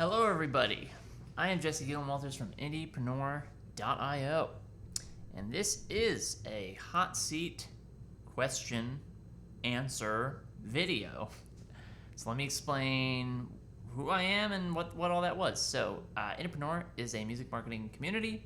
Hello, everybody. I am Jesse Gillenwalters from IndiePRO.io, and this is a hot seat question answer video. So let me explain who I am and what all that was. So IndiePRO is a music marketing community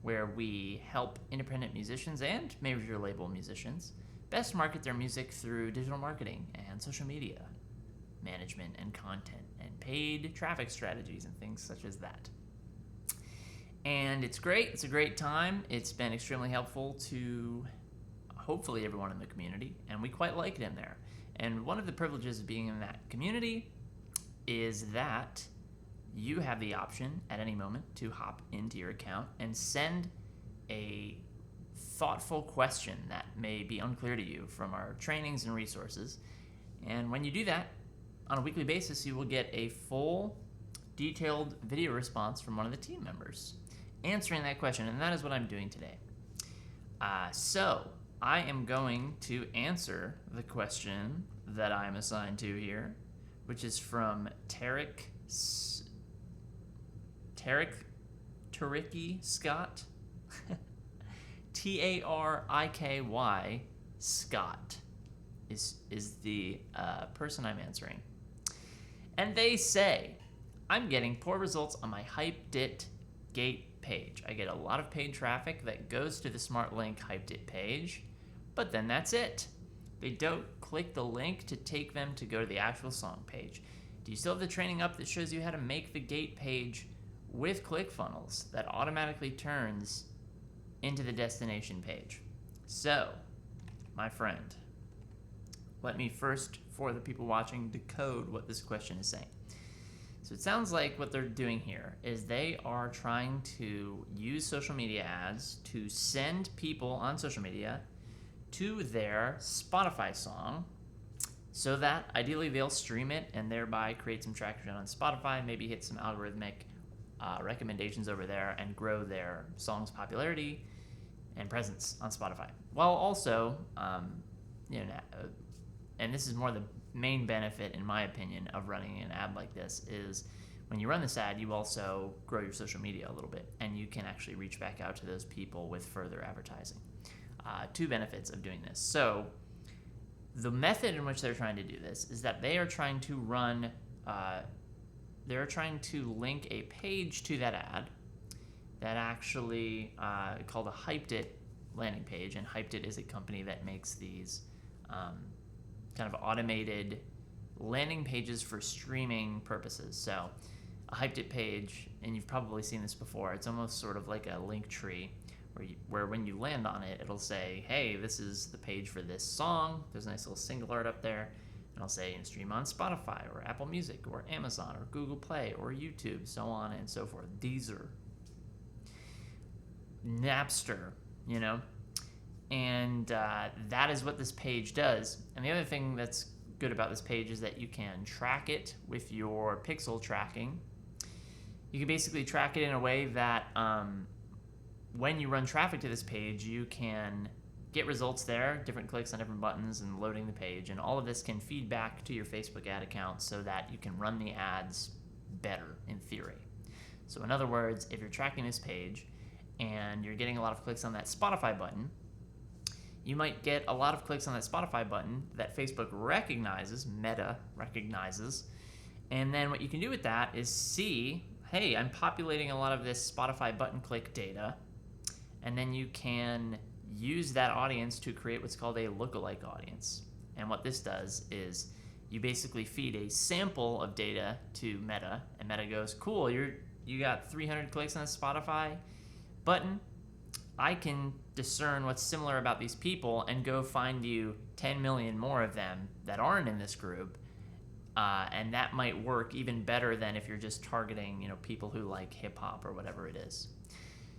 where we help independent musicians and major label musicians best market their music through digital marketing and social media management and content and paid traffic strategies and things such as that. And it's great. It's a great time. It's been extremely helpful to hopefully everyone in the community, and we quite like it in there. And one of the privileges of being in that community is that you have the option at any moment to hop into your account and send a thoughtful question that may be unclear to you from our trainings and resources. And when you do that, on a weekly basis, you will get a full, detailed video response from one of the team members answering that question, and that is what I'm doing today. So I am going to answer the question that I'm assigned to here, which is from Tariky Scott. Tariky Scott is the person I'm answering. And they say, I'm getting poor results on my hypeddit gate page. I get a lot of paid traffic that goes to the smartlink hypeddit page, but then that's it. They don't click the link to take them to go to the actual song page. Do you still have the training up that shows you how to make the gate page with ClickFunnels that automatically turns into the destination page? So, my friend, let me first, for the people watching, decode what this question is saying. So it sounds like what they're doing here is they are trying to use social media ads to send people on social media to their Spotify song so that ideally they'll stream it and thereby create some traction on Spotify, maybe hit some algorithmic recommendations over there and grow their song's popularity and presence on Spotify. While also, and this is more the main benefit, in my opinion, of running an ad like this, is when you run this ad, you also grow your social media a little bit, and you can actually reach back out to those people with further advertising. Two benefits of doing this. So the method in which they're trying to do this is that they are trying to run, they're trying to link a page to that ad that actually called a hypeddit landing page, and hypeddit is a company that makes these kind of automated landing pages for streaming purposes. So a hypeddit page, and you've probably seen this before, it's almost sort of like a link tree where when you land on it, it'll say, hey, this is the page for this song. There's a nice little single art up there, and I'll say stream on Spotify or Apple Music or Amazon or Google Play or YouTube, so on and so forth. Deezer, Napster, and that is what this page does. And the other thing that's good about this page is that you can track it with your pixel tracking. You can basically track it in a way that when you run traffic to this page, you can get results there, different clicks on different buttons and loading the page, and all of this can feed back to your Facebook ad account so that you can run the ads better in theory. So in other words, if you're tracking this page and you're getting a lot of clicks on that Spotify button, you might get a lot of clicks on that Spotify button that Facebook recognizes, Meta recognizes, and then what you can do with that is see, hey, I'm populating a lot of this Spotify button click data, and then you can use that audience to create what's called a lookalike audience. And what this does is you basically feed a sample of data to Meta, and Meta goes, cool, you got 300 clicks on the Spotify button. I can discern what's similar about these people and go find you 10 million more of them that aren't in this group, and that might work even better than if you're just targeting people who like hip hop or whatever it is.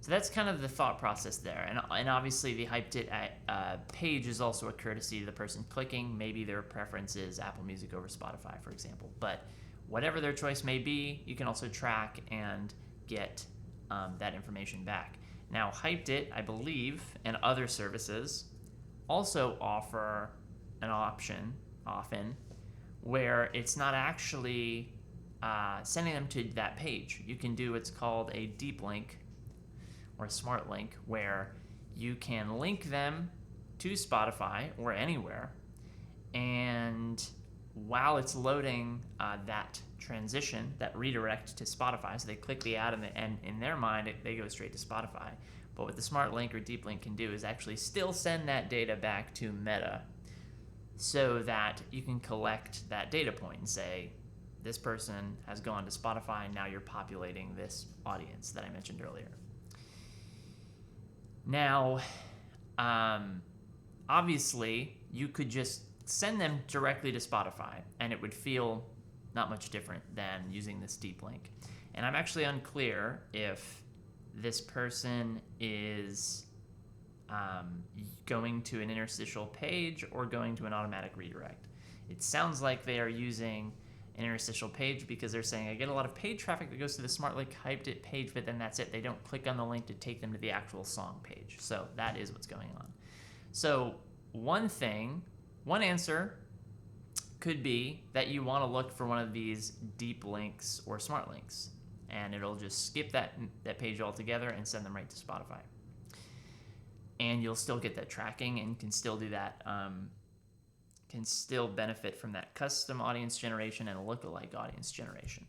So that's kind of the thought process there, and obviously the hypeddit page is also a courtesy to the person clicking. Maybe their preference is Apple Music over Spotify, for example, but whatever their choice may be, you can also track and get that information back. Now, hypeddit, I believe, and other services also offer an option often where it's not actually sending them to that page. You can do what's called a deep link or a smart link, where you can link them to Spotify or anywhere, and while it's loading that transition, that redirect to Spotify, so they click the ad and in their mind they go straight to Spotify. But what the smart link or deep link can do is actually still send that data back to Meta, so that you can collect that data point and say, this person has gone to Spotify, now you're populating this audience that I mentioned earlier. Now, obviously, you could just send them directly to Spotify, and it would feel not much different than using this deep link. And I'm actually unclear if this person is going to an interstitial page or going to an automatic redirect. It sounds like they are using an interstitial page, because they're saying, I get a lot of paid traffic that goes to the SmartLink hypeddit page, but then that's it. They don't click on the link to take them to the actual song page. So that is what's going on. So one answer could be that you want to look for one of these deep links or smart links, and it'll just skip that page altogether and send them right to Spotify. And you'll still get that tracking and can still do that, can still benefit from that custom audience generation and lookalike audience generation.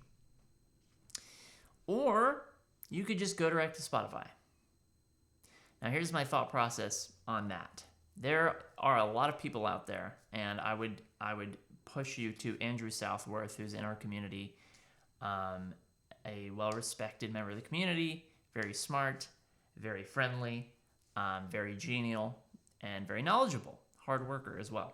Or you could just go direct to Spotify. Now here's my thought process on that. There are a lot of people out there, and I would push you to Andrew Southworth, who's in our community, a well-respected member of the community, very smart, very friendly, very genial, and very knowledgeable, hard worker as well.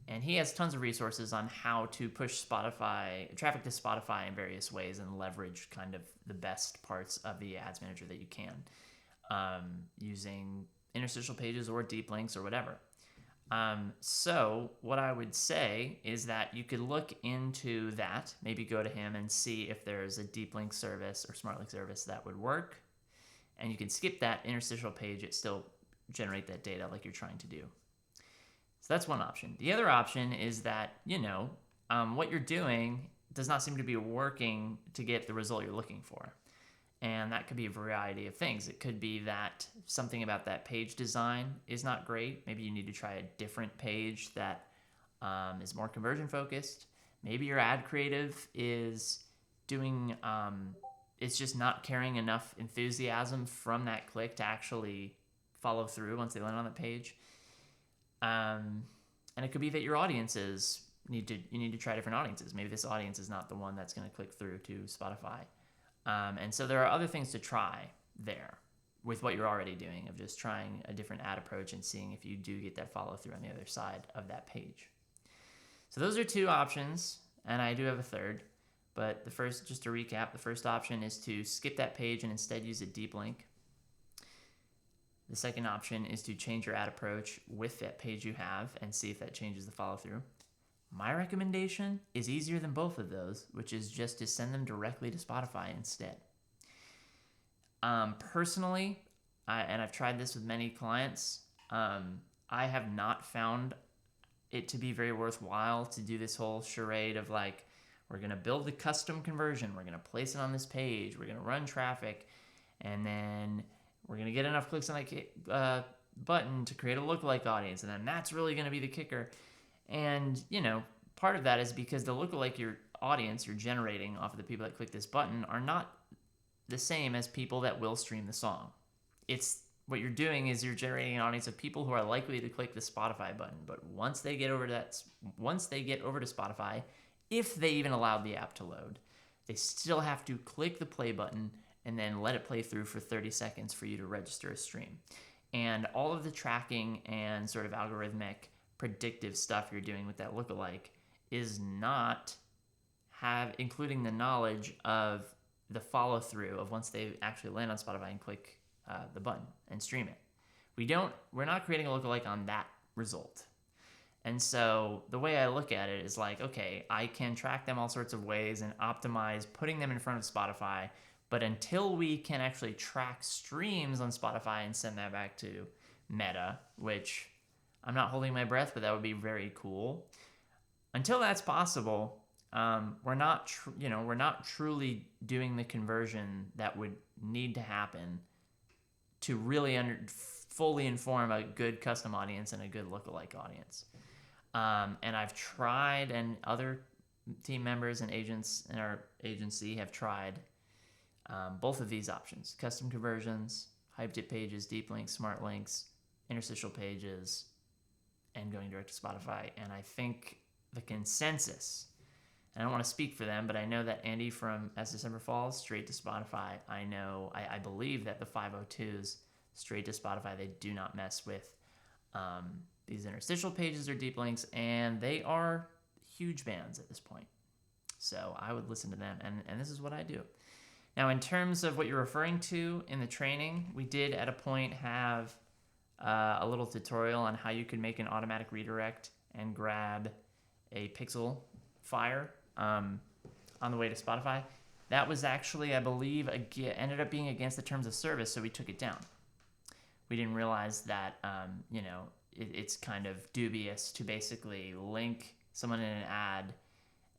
And he has tons of resources on how to push traffic to Spotify in various ways and leverage kind of the best parts of the ads manager that you can, using interstitial pages or deep links or whatever. So what I would say is that you could look into that, maybe go to him and see if there's a deep link service or smart link service that would work. And you can skip that interstitial page, it still generate that data like you're trying to do. So that's one option. The other option is that, what you're doing does not seem to be working to get the result you're looking for. And that could be a variety of things. It could be that something about that page design is not great. Maybe you need to try a different page that is more conversion focused. Maybe your ad creative is doing, it's just not carrying enough enthusiasm from that click to actually follow through once they land on the page. And it could be that your audiences you need to try different audiences. Maybe this audience is not the one that's going to click through to Spotify. And so there are other things to try there with what you're already doing, of just trying a different ad approach and seeing if you do get that follow through on the other side of that page. So those are two options, and I do have a third. But just to recap, the first option is to skip that page and instead use a deep link. The second option is to change your ad approach with that page you have and see if that changes the follow through. My recommendation is easier than both of those, which is just to send them directly to Spotify instead. Personally, and I've tried this with many clients, I have not found it to be very worthwhile to do this whole charade of like, we're going to build a custom conversion, we're going to place it on this page, we're going to run traffic, and then we're going to get enough clicks on that button to create a lookalike audience, and then that's really going to be the kicker. And, part of that is because the lookalike your audience you're generating off of the people that click this button are not the same as people that will stream the song. It's what you're doing is you're generating an audience of people who are likely to click the Spotify button, but once they get over to Spotify, if they even allowed the app to load, they still have to click the play button and then let it play through for 30 seconds for you to register a stream. And all of the tracking and sort of algorithmic predictive stuff you're doing with that lookalike is not including the knowledge of the follow through of once they actually land on Spotify and click the button and stream it. We're not creating a lookalike on that result. And so the way I look at it is like, okay, I can track them all sorts of ways and optimize putting them in front of Spotify, but until we can actually track streams on Spotify and send that back to Meta, which I'm not holding my breath, but that would be very cool. Until that's possible, we're not we're not truly doing the conversion that would need to happen to really fully inform a good custom audience and a good lookalike audience. And I've tried, and other team members and agents in our agency have tried both of these options: custom conversions, hypeddit pages, deep links, smart links, interstitial pages, and going direct to Spotify. And I think the consensus, and I don't want to speak for them, but I know that Andy from As December Falls, straight to Spotify. I believe that the 502s, straight to Spotify, they do not mess with these interstitial pages or deep links, and they are huge bands at this point. So I would listen to them, and this is what I do. Now, in terms of what you're referring to in the training, we did at a point have a little tutorial on how you could make an automatic redirect and grab a pixel fire on the way to Spotify. That was actually, I believe, ended up being against the terms of service, so we took it down. We didn't realize that, it's kind of dubious to basically link someone in an ad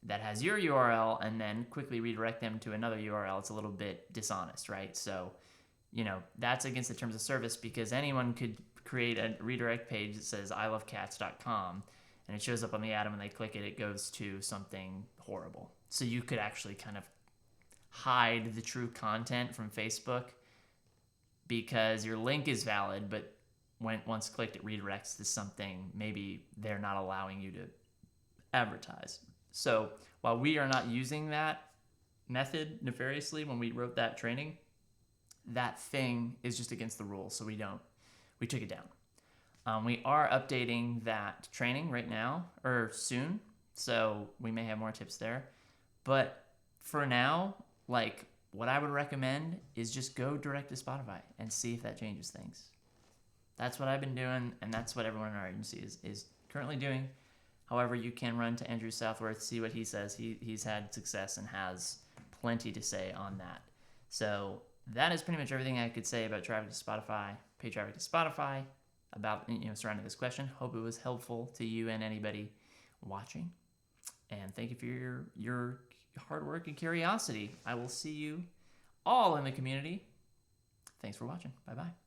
that has your URL and then quickly redirect them to another URL. It's a little bit dishonest, right? So, that's against the terms of service, because anyone could create a redirect page that says ilovecats.com, and it shows up on the ad, and when they click it, it goes to something horrible. So you could actually kind of hide the true content from Facebook because your link is valid, but once clicked, it redirects to something maybe they're not allowing you to advertise. So while we are not using that method nefariously when we wrote that training, that thing is just against the rules, so we took it down. We are updating that training right now, or soon, so we may have more tips there. But for now, what I would recommend is just go direct to Spotify and see if that changes things. That's what I've been doing, and that's what everyone in our agency is currently doing. However, you can run to Andrew Southworth, see what he says. He's had success and has plenty to say on that. So that is pretty much everything I could say about traffic to Spotify, paid traffic to Spotify, about surrounding this question. Hope it was helpful to you and anybody watching. And thank you for your hard work and curiosity. I will see you all in the community. Thanks for watching. Bye-bye.